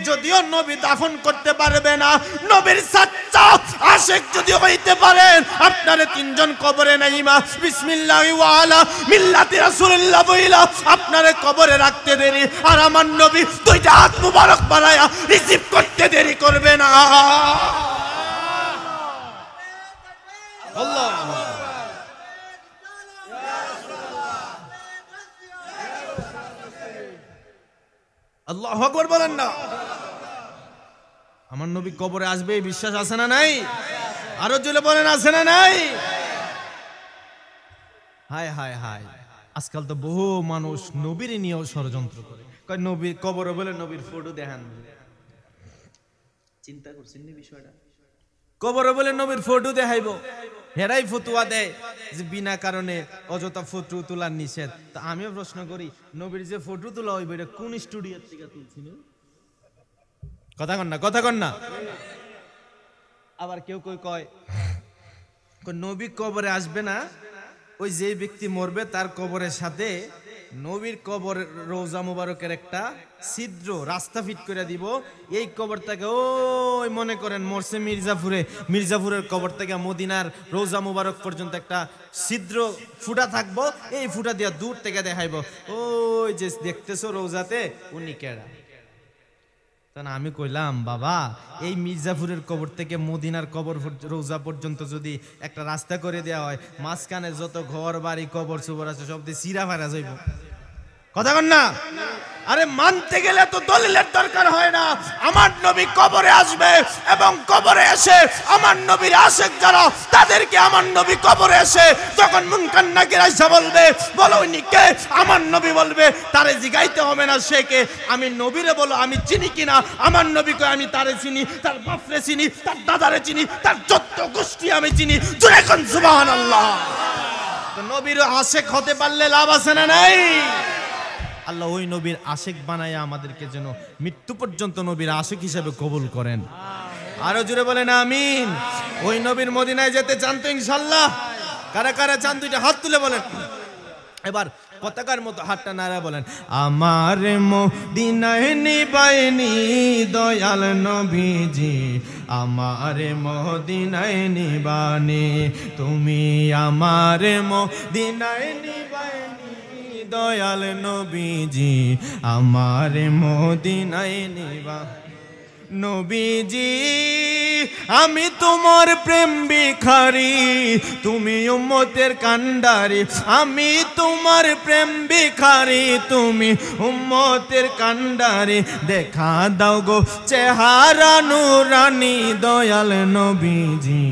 যদিও নবী দাফন করতে পারবে না, নবীর সাচ্চা আশিক যদি হইতে পারেন, আপনারে 3 জন কবরে নাইমা বিসমিল্লাহি ওয়া আলা মিল্লাতি রাসূলুল্লাহ বইলা আপনারে কবরে রাখতে দেরি, আর আমার নবী 2টা হাত মুবারক বাড়ায়া রিসিভ করতে দেরি করবে না। আল্লাহ আল্লাহু আকবার বলেন না। আমার নবী কবরে আসবে এই বিশ্বাস আছে না নাই? আরো জোরে বলেন আছে না নাই? হায় হায় হায়, আজকাল তো বহু মানুষ নবীর নিয়েও ষড়যন্ত্র করে, কয় নবীর কবরে বলে নবীর ফটো দেখান। চিন্তা করছেন না বিষয়টা? কবরে বলে নবীর ফটো দেখাইবো, হেরাই ফতুয়া দেয় যে বিনা কারণে অযথা ফটো তোলার নিষেধ। তা আমিও প্রশ্ন করি, নবীর যে ফটো তোলা হইবে এটা কোন স্টুডিওর থেকে তুলছিল? কথা কন না, কথা কন না। আবার কেউ কেউ কয় নবী কবরে আসবে না, ওই যে ব্যক্তি মরবে তার কবরের সাথে নবীর কবর রওজা মুবারকের একটা ছিদ্র রাস্তা ফিট করে দিব। এই কবর থেকে ওই মনে করেন মরছে মির্জাপুরে, মির্জাপুরের কবর থেকে মদিনার রওজা মুবারক পর্যন্ত একটা ছিদ্র ফুটা থাকবো, এই ফুটা দিয়া দূর থেকে দেখাইব, ওই যে দেখতেছো রওজাতে উনি কেডা। আমি কইলাম বাবা, এই মির্জাপুরের কবর থেকে মদিনার কবর রওজা পর্যন্ত যদি একটা রাস্তা করে দেওয়া হয়, মাঝখানে যত ঘর বাড়ি কবর সুবর আছে সব দিয়ে চিরা ফারা যাইব। কথা কন না? আরে মানতে গেলে তো দলিলের দরকার হয় না। আমার নবী কবরে আসবে এবং কবরে এসে আমার নবীর আশিক যারা, তাদেরকে আমার নবী কবরে এসে যখন মুনকার নাকির আইসা বলবে, বলো উনি কে? আমার নবী বলবে তারে জিগাইতে হবে না সে কে, আমি নবীরে বলো আমি চিনি কিনা। আমার নবীকে আমি তারে চিনি, তার বাপরে চিনি, তার দাদারে চিনি, তার যত গোষ্ঠী আমি চিনি। জোরে কোন সুবহানাল্লাহ। তো নবীর আশিক হতে পারলে লাভ আছে না নাই? আল্লাহ ওই নবীর আশিক বানায়া আমাদেরকে যেন মৃত্যু পর্যন্ত নবীর আশিক হিসেবে কবুল করেন। আরো জোরে বলেন আমিন। ওই নবীর মদিনায় যেতে চান তো ইনশাআল্লাহ? কারা কারা চান দুইটা হাত তুলে বলেন। এবার পতাকার মতো হাতটা নাড়া বলেন, আমার মদিনায় নিবাইনি দয়াল নবীজি, আমার মদিনায় নিবানি তুমি, আমার মদিনায় নিবাইনি দয়াল নবীজি, আমার মদিনায় নিবা। নবীজি আমি তোমার প্রেম ভিখারি, তুমি উম্মতের কান্ডারি। আমি তোমার প্রেম ভিখারি, তুমি উম্মতের কান্ডারি। দেখা দাও গো চেহারা নুরানি দয়াল নবীজি,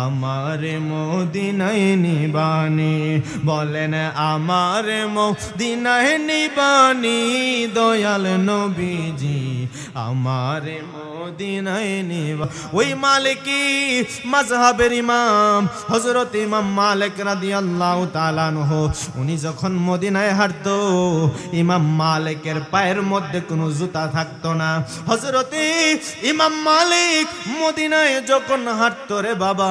আমার মদিনায় নিবানি। বলেন আমার মদিনায় নিবানি দয়াল নবীজি, আমার মদিনায় নিবা। ওই মালিকি মাযহাবের ইমাম হযরত ইমাম মালিক রাদিয়াল্লাহু তাআলা আনহু, উনি যখন মদিনায় হাঁটতো, ইমাম মালিকের পায়ের মধ্যে কোনো জুতা থাকতো না। হযরত ইমাম মালিক মদিনায় যখন হাঁটতো রে বাবা,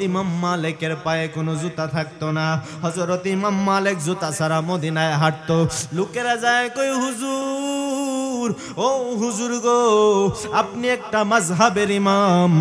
ইমাম মালিকের পায়ে কোনো জুতা থাকতো না। হযরত ইমাম মালিক জুতা ছাড়া মদিনায় হাঁটতো। লোকেরা যায় কই হুজুর, ও হুজুর গো, আপনি একটা মাযহাবের ইমাম,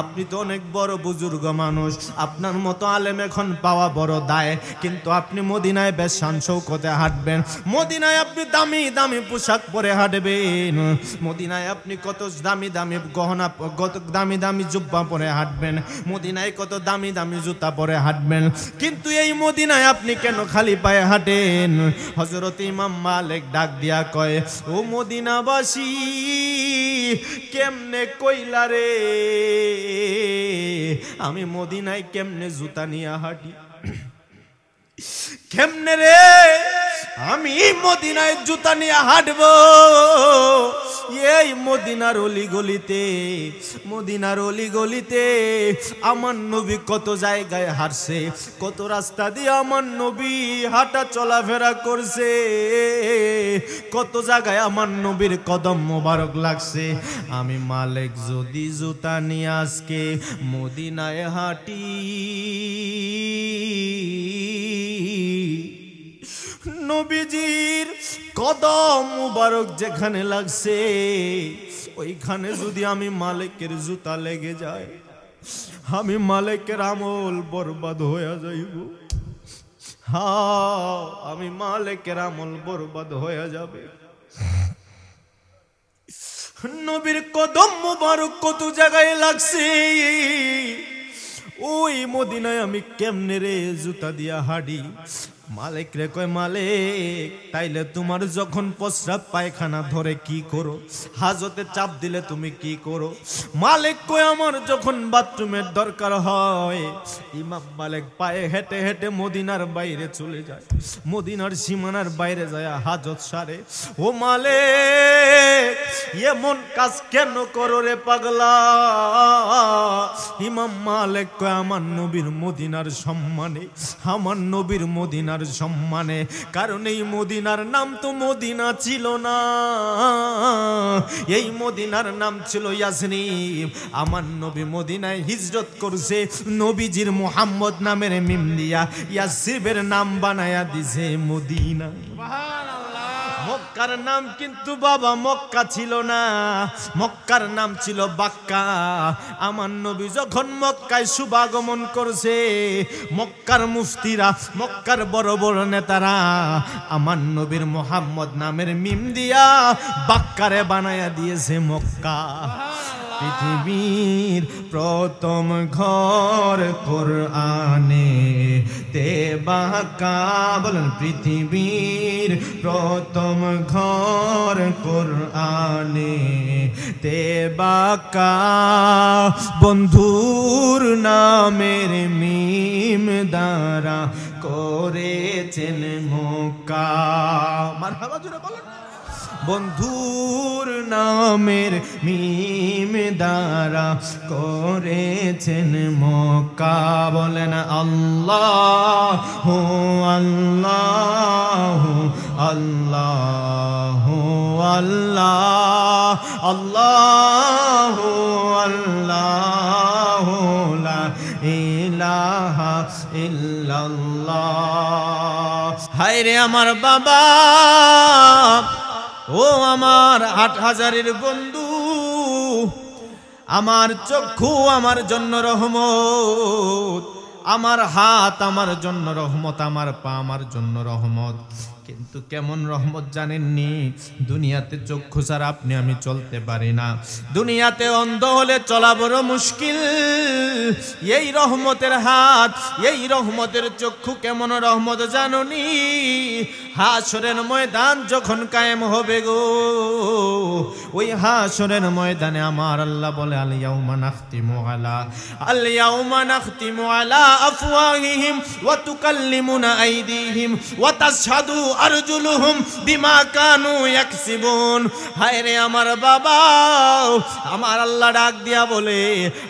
আপনি তো অনেক বড় বুজুর্গ মানুষ, আপনার মতো আলেম এখন পাওয়া বড় দায়, কিন্তু আপনি মদিনায় বেশ শান শৌকতে হাঁটবেন, মদিনায় আপনি দামি দামি পোশাক পরে হাঁটবেন, মদিনায় আপনি কত দামি দামি গহনা, কত দামি দামি জুব্বা পরে হাঁটবেন, মদিনায় কত দামি দামি জুতা পরে হাঁটবেন, কিন্তু এই মদিনায় আপনি কেন খালি পায়ে হাঁটেন? হযরত ইমাম মালিক ডাক দিয়া কয়, ও মদিনাবাসী, কেমনে কইলা রে আমি মদিনায় কেমনে জুতা নিয়ে হাঁটি? কেমনে রে আমি মদিনায় জুতা নিয়ে হাঁটবো। এই মদিনার অলিগলিতে, মদিনার অলিগলিতে আমার নবী কত জায়গায় হাঁটছে, কত রাস্তা দিয়ে আমার নবী হাঁটা চলাফেরা করছে, কত জায়গায় আমার নবীর কদম মোবারক লাগছে। আমি মালিক যদি জুতা নিয়ে আজকে মদিনায় হাঁটি, নবীজির কদম মুবারক যেখানে লাগছে ওইখানে যদি আমি মালিকের জুতা লেগে যায়, আমি মালিকের আমল বরবাদ হয়ে যাইব। হ্যাঁ, আমি মালিকের আমল বরবাদ হয়ে যাবে। নবীর কদম মুবারক কত জায়গায় লাগছে, ওই মদিনায় আমি কেমনে রে জুতা দিয়া হাঁটি। মালিক রে কয়, মালিক তাইলে তোমার যখন প্রস্রাব পায়খানা ধরে কি করো, হাজতে চাপ দিলে তুমি কি করো? মালিক কয়, আমার যখন বাথরুমের দরকার হয়, ইমাম মালিক পায়ে হেঁটে হেঁটে মদিনার বাইরে চলে যায়, মদিনার সীমানার বাইরে যায় হাজত সারে। ও মালিক এমন কাজ কেন করো রে পাগলা? ইমাম মালিক কয়, আমার নবীর মদিনার সম্মানে, আমার নবীর মদিনার সম্মানে, কারণ এই মদিনার নাম তো মদিনা ছিল না, এই মদিনার নাম ছিল ইয়াসরিব। আমার নবী মদিনায় হিজরত করছে, নবীজির মুহাম্মদ নামের মিম দিয়া ইয়াসরিবের নাম বানায়া দিছে মদিনা। মক্কার নাম কিন্তু বাবা মক্কা ছিল না, মক্কার নাম ছিল বাক্কা। আমার নবী যখন মক্কায় শুভাগমন করছে, মক্কার মুফতিরা, মক্কার বড় বড় নেতারা আমার নবীর মুহাম্মদ নামের মিম দিয়া বাক্কারে বানায়া দিয়েছে মক্কা। পৃথিবীর প্রথম ঘর কোরআনে তেবাকা, বলেন পৃথিবীর প্রথম ঘর কোরআনে তেবাকা, বন্ধুর নামের মিম দ্বারা করেছেন মক্কা। মারহাবা জোরে বলেন। বন্ধুর নামের মিম দ্বারা করেছেন মক্কা। বলেন আল্লাহু আল্লাহু আল্লাহু আল্লাহ, আল্লাহু আল্লাহু লা ইলাহা ইল্লাল্লাহ। হায় রে আমার বাবা, ও আমার ৮,০০০-এর বন্ধু, আমার চক্ষু আমার জন্য রহমত, আমার হাত আমার জন্য রহমত, আমার পা আমার জন্য রহমত। কিন্তু কেমন রহমত জানেননি? দুনিয়াতে চক্ষু ছাড়া আপনি আমি চলতে পারি না, দুনিয়াতে অন্ধ হলে চলা বড় মুশকিল। এই রহমতের হাত, এই রহমতের চক্ষু কেমন রহমত জাননি? হাসরের ময়দান যখন কায়েম হবে গো, ওই হাসরের ময়দানে আমার আল্লাহ বলে, আল ইয়াউমা নাখতিমু আলা আফওয়াহিহিম ওয়া তুকাল্লিমুনা আইদিহিম ওয়া তাশহাদু আরজুলুহুম বিমা কানু ইয়াকসিবুন। হায় রে আমার বাবা, আমার আল্লাহ ডাক দিয়া বলে,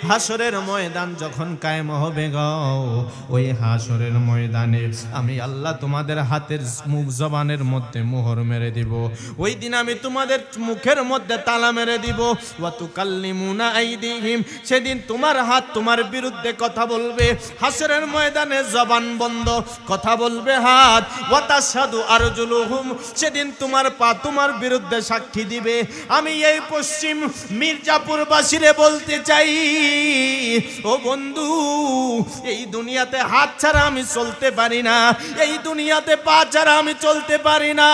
হাসরের ময়দান যখন কায়েম হবে গো, ওই হাসরের ময়দানে আমি আল্লাহ তোমাদের হাতের মুখ জবানের মধ্যে মোহর মেরে দিব, ওই দিন আমি তোমাদের মুখের মধ্যে তালা মেরে দিব। ওয়া তুকাল্লিমুনা আইদিহিম, সেদিন তোমার হাত তোমার বিরুদ্ধে কথা বলবে, হাসরের ময়দানে জবান বন্ধ, কথা বলবে হাত। ওয়া তাশহাদু আরজুলুহুম, সেদিন তোমার পা তোমার বিরুদ্ধে সাক্ষী দিবে। আমি এই পশ্চিম মির্জাপুর বাসীরে বলতে চাই, ও বন্ধু, এই দুনিয়াতে হাত ছাড়া আমি চলতে পারি না, এই দুনিয়াতে পা ছাড়া আমি চলতে পারি না,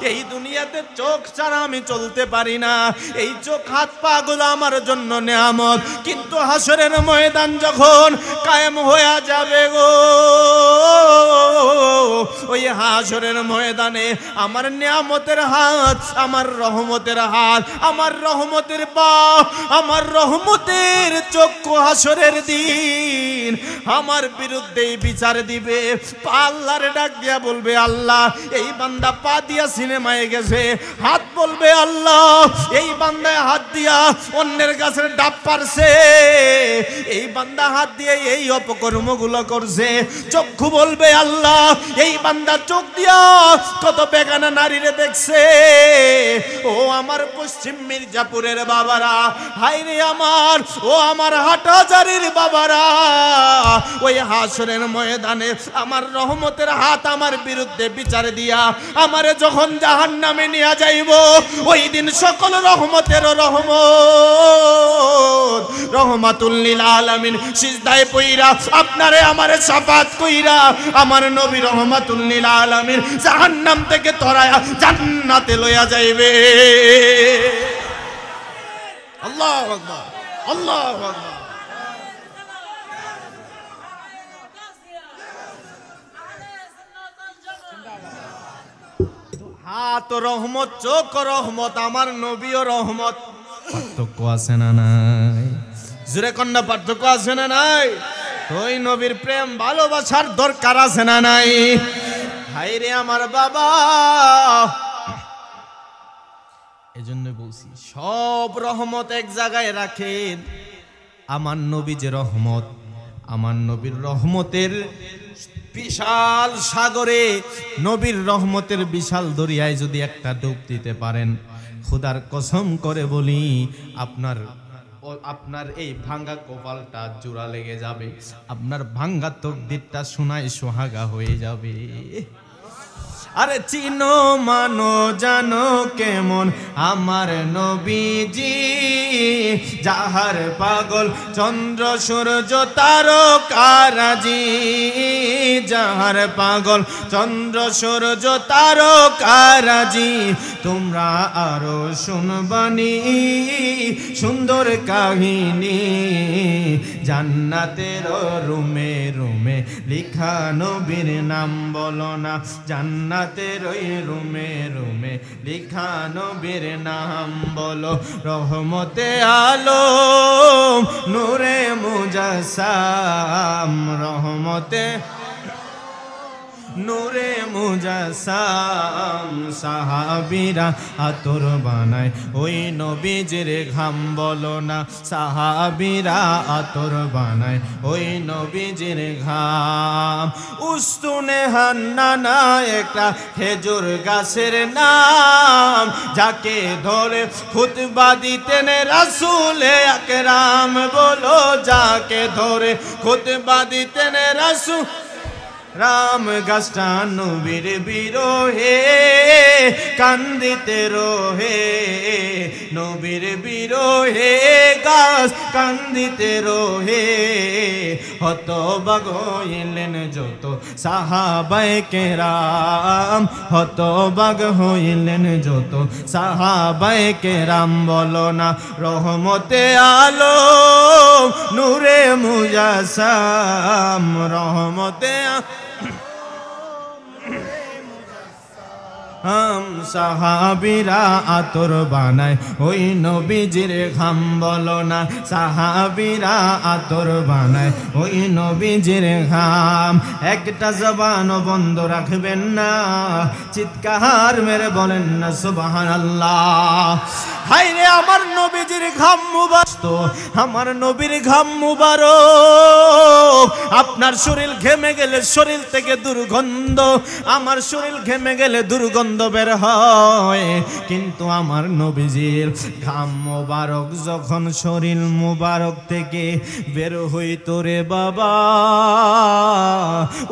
এই দুনিয়াতে চোখ ছাড়া আমি চলতে পারি না। এই চোখ হাত পা গুলো আমার জন্য নেয়ামত, কিন্তু হাসরের ময়দান যখন কায়েম হয়ে যাবে গো, ওই হাসরের ময়দানে আমার নিয়ামতের হাত, আমার রহমতের হাত, আমার রহমতের পা, আমার রহমতের চক্ষু হাসরের দিন দিন আমার বিরুদ্ধে বিচার দিবে। আল্লাহরে ডাক দিয়া বলবে আল্লাহ এই বান্দা পা দিয়া সিনেমায় গেছে, হাত বলবে আল্লাহ এই বান্দায় হাত দিয়া অন্যের গাছের ডাব পারছে, এই বান্দা হাত দিয়ে এই অপকর্মগুলো করছে। চক্ষু বলবে আল্লাহ এই বান্দা চোখ দিয়া কত বেগানা নারীরে দেখছে। ও আমার পশ্চিম মির্জাপুরের বাবারা, হায়রে আমার, ও আমার হাটহাজারীর বাবারা, ওই হাসরের ময়দানে আমার রহমতের হাত আমার বিরুদ্ধে বিচার দিয়া আমারে যখন জাহান্নামে নিয়ে যাইব, ওই দিন সকল রহমতের রহমত রহমাতুল লিল আলামিন সিজদায় পইরা আপনারে আমারে সাফাত কইরা আমার নবী রহমাতুল লিল আলামিন জাহান্নাম থেকে তরায়া জান্নাতে লইয়া যাইবে। আল্লাহু আকবার, আল্লাহু আকবার। হাত রহমত, চোখ রহমত, আমার নবীও রহমত। পার্থক্য আছে না নাই? জোরে কন্যা পার্থক্য আছে না নাই? ওই নবীর প্রেম ভালোবাসার দরকার আছে না নাই? হায়রে আমার বাবা, এজন্য বলছি সব রহমত এক জায়গায় রাখেন। আমার নবী যে রহমত, আমার নবীর রহমতের বিশাল সাগরে, নবীর রহমতের বিশাল দরিয়ায় যদি একটা ডুব দিতে পারেন, খোদার কসম করে বলি আপনার এই ভাঙ্গা কপালটা জোড়া লেগে যাবে, আপনার ভাঙ্গা তকদিরটা সোনায় সোহাগা হয়ে যাবে। আরে চিনো মানো জানো কেমন আমার নবীজি, যাহার পাগল চন্দ্র সূর্য তারকারাজি, যাহার পাগল চন্দ্র সূর্য তারকারাজি। তোমরা আরো শুনবানি সুন্দর কাহিনী, জান্নাতের রুমে রুমে লিখা নবীর নাম বলো না, জান্নাতের ওই রুমে রুমে লিখা নবীর নাম বলো। রহমতে আলম নূরে মুজাসসাম, রহমতে নূরে মুজাসসাম। সাহাবীরা আতর বানায় ওই নবীজির ঘাম বলো না, সাহাবীরা আতর বানায় ওই নবীজির ঘাম। উস্তুনে হান্নানা একটা খেজুর গাছের নাম, যাকে ধরে খুতবা দিতেন রাসূলে আকরাম বলো, যাকে ধরে খুতবা দিতেন রাসূল। রাম গাছটা নবীর বিরহে কান্দিতে রোহে, নবীর বিরহে গাছ কান্দিতে রোহে। হতবাগ হইলেন যত সাহাবায়ে কেরাম, হতবাগ হইলেন যত সাহাবায়ে কেরাম বলো না। রহমতে আলম নূরে মুজাসসাম, রহমতে সাহাবীরা আতর বানায় ওই নবীজির ঘাম বলো না, সাহাবীরা আতর বানায় ওই নবীজির ঘাম। একটা জবান বন্ধ রাখবেন না, চিৎকার মেরে বলেন না সুবহানাল্লাহ। হায়রে আমার নবীজির ঘাম মুবারক, আমার নবীর ঘাম মুবারক। আপনার শরীর ঘেমে গেলে শরীর থেকে দুর্গন্ধ, আমার শরীর ঘেমে গেলে দুর্গন্ধ বের হয়, কিন্তু আমার নবীজির ঘাম মুবারক যখন শরীর মুবারক থেকে বের হইতো রে বাবা,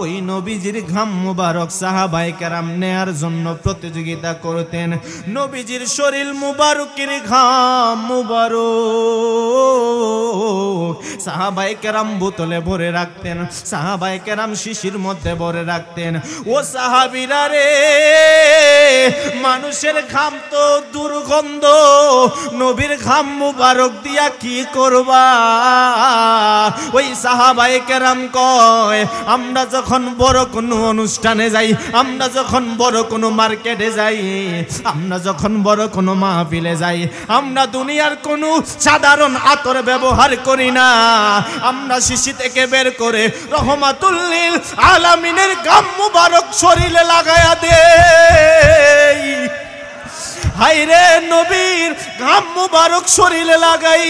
ওই নবীজির ঘাম মুবারক সাহাবায়ে কেরাম নেয়ার জন্য প্রতিযোগিতা করতেন। নবীজির শরীর মুবারকের ঘাম মুবারক সাহাবায়ে কেরাম বোতলে ভরে রাখতেন, সাহাবায়ে কেরাম শিশির মধ্যে ভরে রাখতেন। ও সাহাবীরা রে, মানুষের ঘাম তো দুর্গন্ধ, নবীর ঘাম মুবারক দিয়া কি করবা? ওই সাহাবায়ে কেরাম কয় আমরা যখন বড় কোনো অনুষ্ঠানে যাই, আমরা যখন বড় কোনো মার্কেটে যাই, আমরা যখন বড় কোনো মাহফিলে যাই, আমরা দুনিয়ার কোনো সাধারণ আতর ব্যবহার করি না, আমরা শিশি থেকে বের করে রহমাতুল লিল আলামিনের গাম মুবারক শরীরে লাগায়া দেই। হায়রে নবীর ঘাম মুবারক শরীরে লাগাই,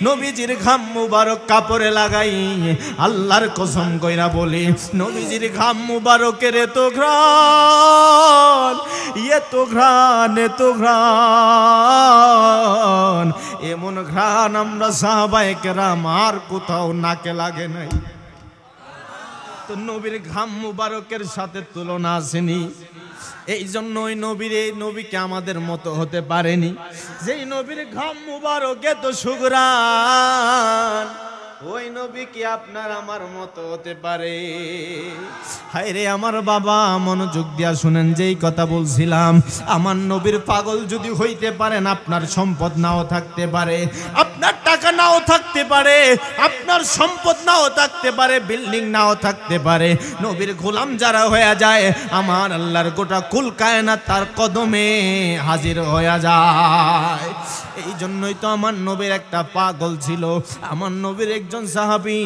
নবীজির ঘাম মুবারক কাপড়ে লাগাই। আল্লাহর কসম কইরা বলি নবীজির ঘাম মুবারকের এত ঘ্রাণ, এত ঘ্রাণ, এত ঘ্রাণ, এমন ঘ্রাণ আমরা সাহাবায়ে কেরাম আর কোথাও নাকে লাগে নাই। তো নবীর ঘাম মুবারকের সাথে তুলনা আসেনি। এই জন্য ওই নবীকে আমাদের মতো হতে পারেনি। যেই নবীর ঘাম মুবারকে তো সুঘ্রাণ, ওই নবী কি আপনার আমার মতো হতে পারে? হায়রে আমার বাবা, মনোযোগ দিয়া শুনেন যেই কথা বলছিলাম। আমার নবীর পাগল যদি হইতে পারেন, আপনার সম্পদ নাও থাকতে পারে, আপনার টাকা নাও থাকতে পারে, আপনার সম্পদ নাও থাকতে পারে, বিল্ডিং নাও থাকতে পারে, নবীর গোলাম যারা হয়ে যায়, আমার আল্লাহর গোটা কুল কায়নাত তার কদমে হাজির হয়ে যায়। এই জন্যই তো আমার নবীর একটা পাগল ছিল। আমার নবীর একজন সাহাবী,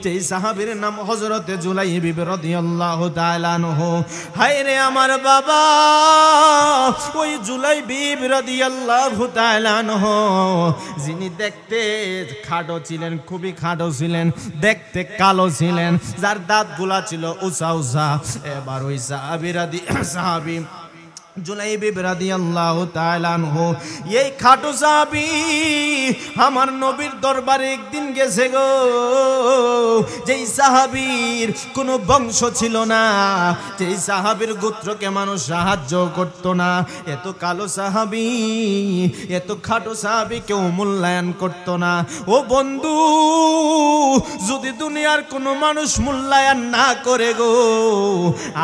যেই সাহাবীর নাম হযরতে জুলাইবিব রাদিয়াল্লাহু তাআলা আনহু। হায়রে আমার বাবা, ওই জুলাইবিব রাদিয়াল্লাহু তাআলা আনহু, যিনি দেখতে খাটো ছিলেন, খুবই খাটো ছিলেন, দেখতে কালো ছিলেন, যার দাঁতগুলা ছিল উঁচা উঁচা। এবার ওই সাহাবী জুলাইবিব রাদিয়াল্লাহু তাআলা আনহু, এই খাটো সাহাবী আমার নবীর দরবারে একদিন গেছে গো। যেই সাহাবীর কোনো বংশ ছিল না, যেই সাহাবীর গোত্রকে মানুষ সাহায্য করতো না, এত কালো সাহাবী, এত খাটো সাহাবী কেউ মূল্যায়ন করতো না। ও বন্ধু, যদি দুনিয়ার কোনো মানুষ মূল্যায়ন না করে গো,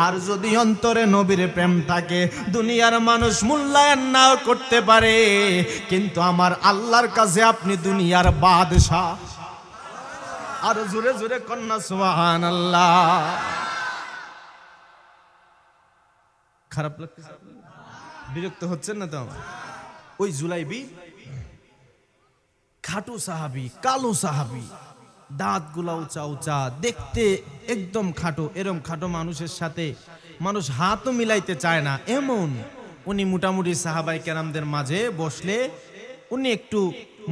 আর যদি অন্তরে নবীর প্রেম থাকে, দুনিয়ার মানুষ মূল্যায়ন নাও করতে পারে, কিন্তু আমার আল্লাহর কাছে আপনি দুনিয়ার বাদশা। আর জোরে জোরে কন্যা সুবহানাল্লাহ। খারাপ লাগতেছে? বিরক্ত হচ্ছেন না তো? ওই জুলাইবিব খাটো সাহাবী, কালো সাহাবী, দাঁতগুলা উঁচা উঁচা, দেখতে একদম খাটো। এরম খাটো মানুষের সাথে মানুষ হাতও মিলাইতে চায় না এমন উনি মোটামুটি সাহাবায়ে কেরামদের মাঝে বসলে উনি একটু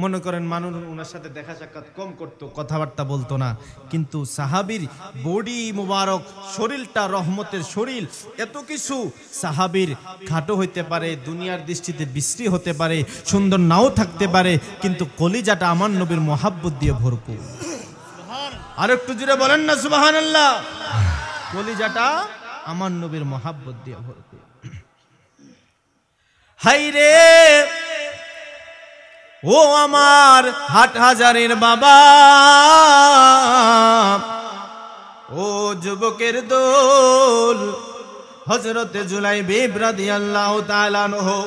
মনে করেন মানুষ ওনার সাথে দেখা সাক্ষাৎ কম করতো, কথাবার্তা বলতো না। কিন্তু সাহাবীর বডি মুবারক, শরীরটা রহমতের শরীর, এত কিছু। সাহাবীর খাটো হইতে পারে, দুনিয়ার দৃষ্টিতে বিশ্রী হতে পারে, সুন্দর নাও থাকতে পারে, কিন্তু কলিজাটা আমার নবীর মহাব্বত দিয়ে ভরপুর। আর একটু জুড়ে বলেন না সুবহানাল্লাহ। কলিজাটা আমার নবীর মহাব্বত দিয়ে ভরপুর। হায়রে ও আমার হাটহাজারের বাবা, ও যুবকের দল, হযরতে জুলাইবিব রাদিয়াল্লাহু তাআলা আনহু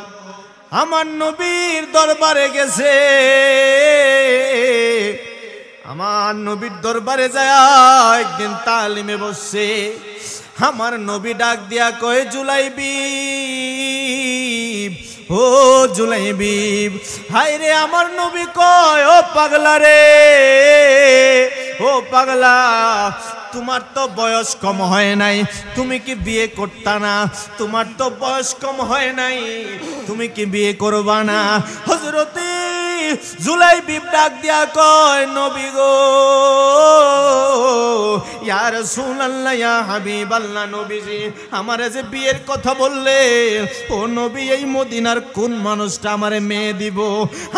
আমার নবীর দরবারে গেছে। আমার নবীর দরবারে যায় একদিন তালিমে বসছে। আমার নবী ডাক দিয়া কয়, জুলাইবিব, ও জুলাইবিব। হায়রে আমার নবী কয়, ও পাগলা রে, ও পাগলা, তোমার তো বয়স কম হয় নাই, তুমি কি বিয়ে করতা না? তোমার তো বয়স কম হয় নাই, তুমি কি বিয়ে করবা না? হযরতে জুলাইবিব ডাক দিয়া কয়, নবী গো, ইয়া রাসূলুল্লাহ, ইয়া হাবিবাল্লাহ, নবীজি আমারে যে বিয়ের কথা বললে, ও নবী এই মদিনার কোন মানুষটা আমারে মেয়ে দিব?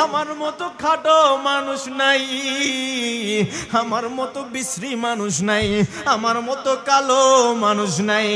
আমার মতো খাটো মানুষ নাই, আমার মতো বিশ্রী মানুষ নাই, আমার মতো কালো মানুষ নাই।